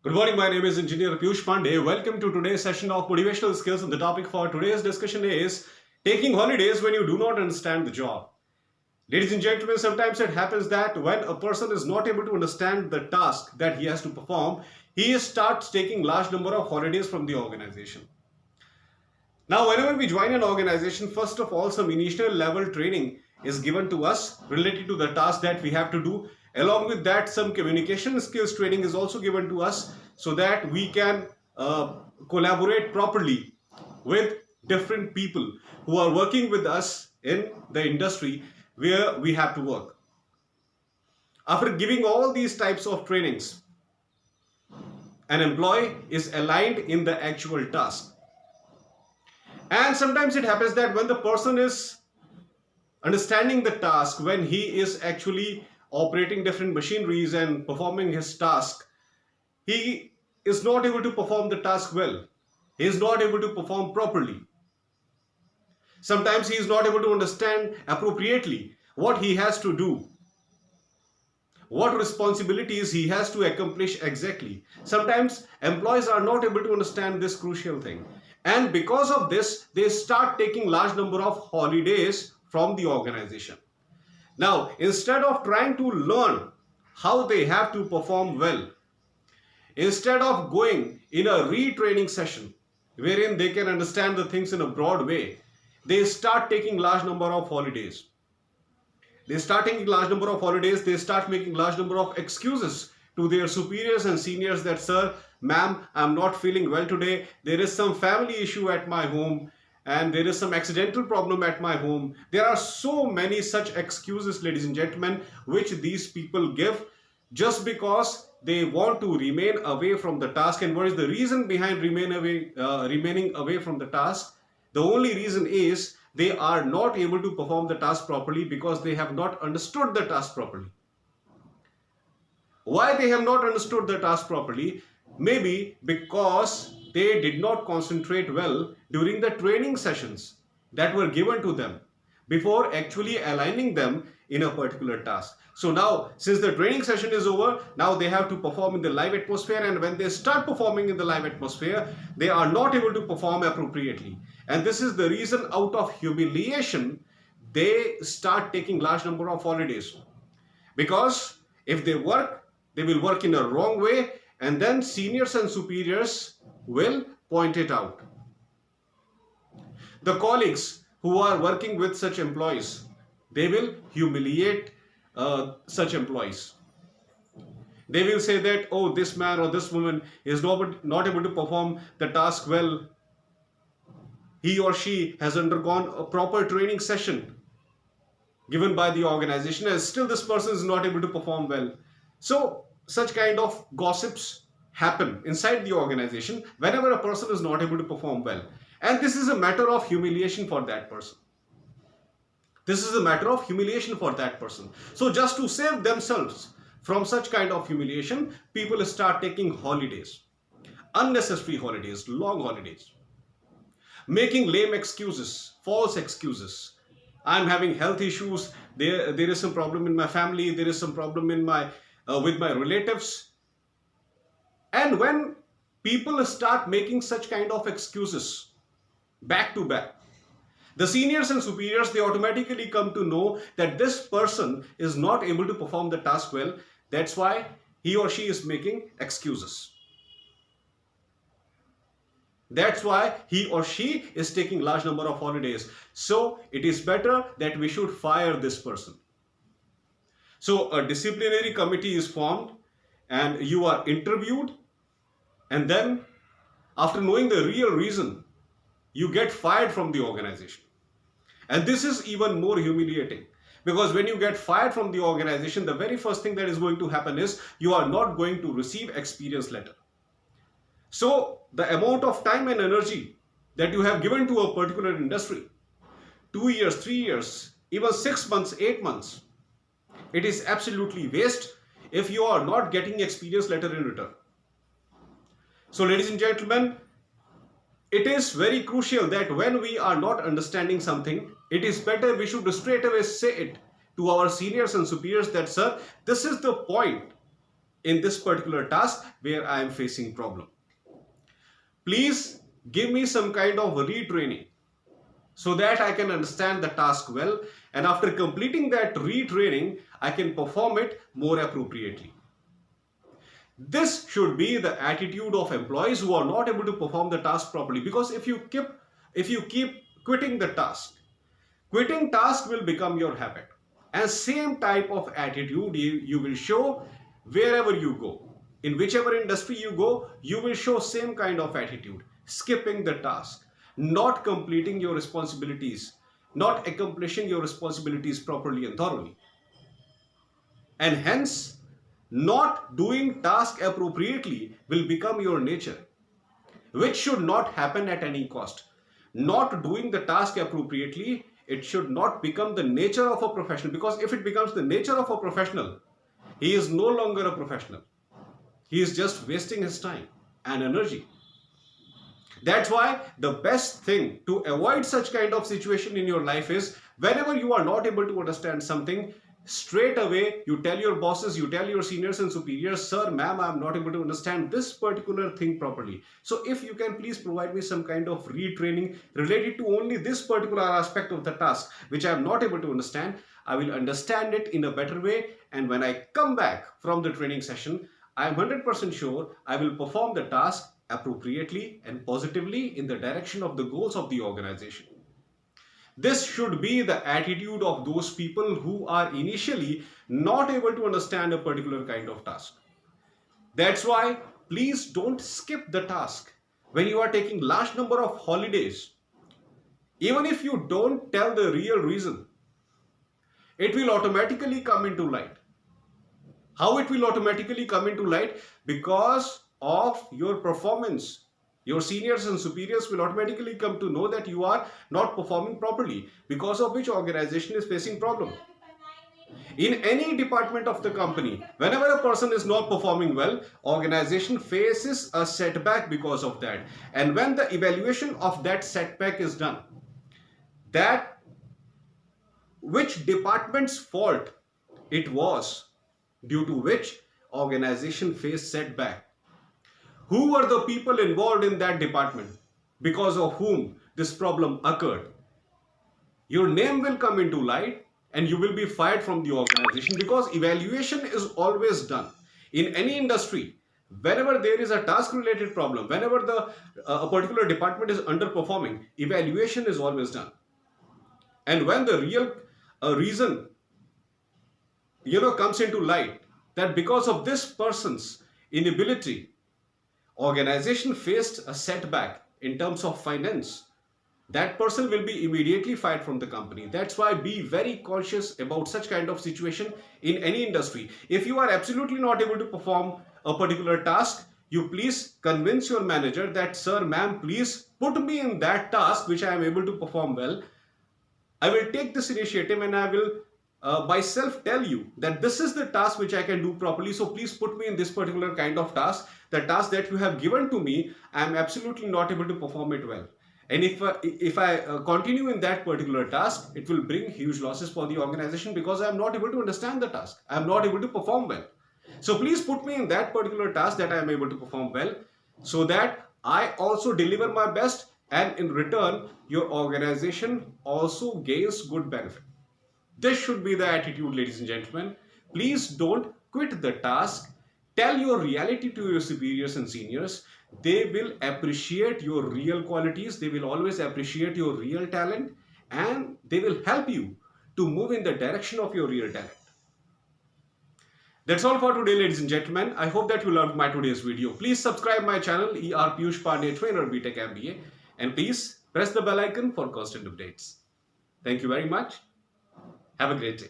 Good morning, my name is Engineer Piyush Pandey. Welcome to today's session of Motivational Skills, and the topic for today's discussion is taking holidays when you do not understand the job. Ladies and gentlemen, sometimes it happens that when a person is not able to understand the task that he has to perform, he starts taking large number of holidays from the organization. Now, whenever we join an organization, first of all, some initial level training is given to us related to the task that we have to do. Along with that, some communication skills training is also given to us so that we can collaborate properly with different people who are working with us in the industry where we have to work. After giving all these types of trainings, an employee is aligned in the actual task. And sometimes it happens that when the person is understanding the task, when he is actually operating different machineries and performing his task, he is not able to perform the task well. He is not able to perform properly. Sometimes he is not able to understand appropriately what he has to do, what responsibilities he has to accomplish exactly. Sometimes employees are not able to understand this crucial thing. And because of this, they start taking large number of holidays from the organization. Now, instead of trying to learn how they have to perform well, instead of going in a retraining session wherein they can understand the things in a broad way, they start taking large number of holidays. They start taking large number of holidays, they start making large number of excuses to their superiors and seniors that, sir, ma'am, I'm not feeling well today, there is some family issue at my home, and there is some accidental problem at my home. There are so many such excuses, ladies and gentlemen, which these people give just because they want to remain away from the task. And what is the reason behind remaining away from the task? The only reason is they are not able to perform the task properly because they have not understood the task properly. Why they have not understood the task properly? Maybe because they did not concentrate well during the training sessions that were given to them before actually aligning them in a particular task. So now, since the training session is over, now they have to perform in the live atmosphere, and when they start performing in the live atmosphere, they are not able to perform appropriately. And this is the reason, out of humiliation, they start taking large number of holidays. Because if they work, they will work in a wrong way, and then seniors and superiors will point it out. The colleagues who are working with such employees, they will humiliate such employees. They will say that, oh, this man or this woman is not able to perform the task well. He or she has undergone a proper training session given by the organization, and still this person is not able to perform well. So such kind of gossips happen inside the organization whenever a person is not able to perform well. And this is a matter of humiliation for that person. This is a matter of humiliation for that person. So just to save themselves from such kind of humiliation, people start taking holidays, unnecessary holidays, long holidays, making lame excuses, false excuses. I'm having health issues, there is some problem in my family, there is some problem in my with my relatives. And when people start making such kind of excuses back to back, the seniors and superiors, they automatically come to know that this person is not able to perform the task well. That's why he or she is making excuses. That's why he or she is taking large number of holidays. So it is better that we should fire this person. So a disciplinary committee is formed and you are interviewed, and then after knowing the real reason, you get fired from the organization. And this is even more humiliating, because when you get fired from the organization, the very first thing that is going to happen is you are not going to receive experience letter. So the amount of time and energy that you have given to a particular industry, 2 years, 3 years, even 6 months, 8 months, it is absolutely waste if you are not getting experience letter in return. So ladies and gentlemen, it is very crucial that when we are not understanding something, it is better we should straight away say it to our seniors and superiors that, sir, this is the point in this particular task where I am facing problem. Please give me some kind of retraining so that I can understand the task well, and after completing that retraining, I can perform it more appropriately. This should be the attitude of employees who are not able to perform the task properly, because if you keep quitting the task, quitting task will become your habit, and same type of attitude you will show wherever you go. In whichever industry you go, you will show same kind of attitude, skipping the task, not completing your responsibilities, not accomplishing your responsibilities properly and thoroughly. And hence, not doing task appropriately will become your nature, which should not happen at any cost. Not doing the task appropriately, it should not become the nature of a professional, because if it becomes the nature of a professional, he is no longer a professional. He is just wasting his time and energy. That's why the best thing to avoid such kind of situation in your life is, whenever you are not able to understand something, straight away you tell your bosses, you tell your seniors and superiors, sir, ma'am, I am not able to understand this particular thing properly. So if you can please provide me some kind of retraining related to only this particular aspect of the task which I am not able to understand, I will understand it in a better way, and when I come back from the training session, I am 100% sure I will perform the task appropriately and positively in the direction of the goals of the organization. This should be the attitude of those people who are initially not able to understand a particular kind of task. That's why please don't skip the task. When you are taking large number of holidays, even if you don't tell the real reason, it will automatically come into light. How it will automatically come into light? Because of your performance. Your seniors and superiors will automatically come to know that you are not performing properly, because of which organization is facing problem. In any department of the company, whenever a person is not performing well, organization faces a setback because of that. And when the evaluation of that setback is done, that which department's fault it was due to which organization faced setback, who were the people involved in that department because of whom this problem occurred, your name will come into light and you will be fired from the organization, because evaluation is always done in any industry. Whenever there is a task related problem, whenever a particular department is underperforming, evaluation is always done. And when the real reason comes into light, that because of this person's inability, organization faced a setback in terms of finance, that person will be immediately fired from the company. That's why be very cautious about such kind of situation in any industry. If you are absolutely not able to perform a particular task, you please convince your manager that, sir, ma'am, please put me in that task which I am able to perform well. I will take this initiative and I will myself tell you that this is the task which I can do properly, so please put me in this particular kind of task. The task that you have given to me, I am absolutely not able to perform it well. And if I continue in that particular task, it will bring huge losses for the organization, because I am not able to understand the task. I am not able to perform well. So please put me in that particular task that I am able to perform well, so that I also deliver my best, and in return, your organization also gains good benefit. This should be the attitude, ladies and gentlemen. Please don't quit the task. Tell your reality to your superiors and seniors. They will appreciate your real qualities. They will always appreciate your real talent, and they will help you to move in the direction of your real talent. That's all for today, ladies and gentlemen. I hope that you loved my today's video. Please subscribe my channel, ER Piyush Pandey, Trainer BTech MBA, and please press the bell icon for constant updates. Thank you very much. Have a great day.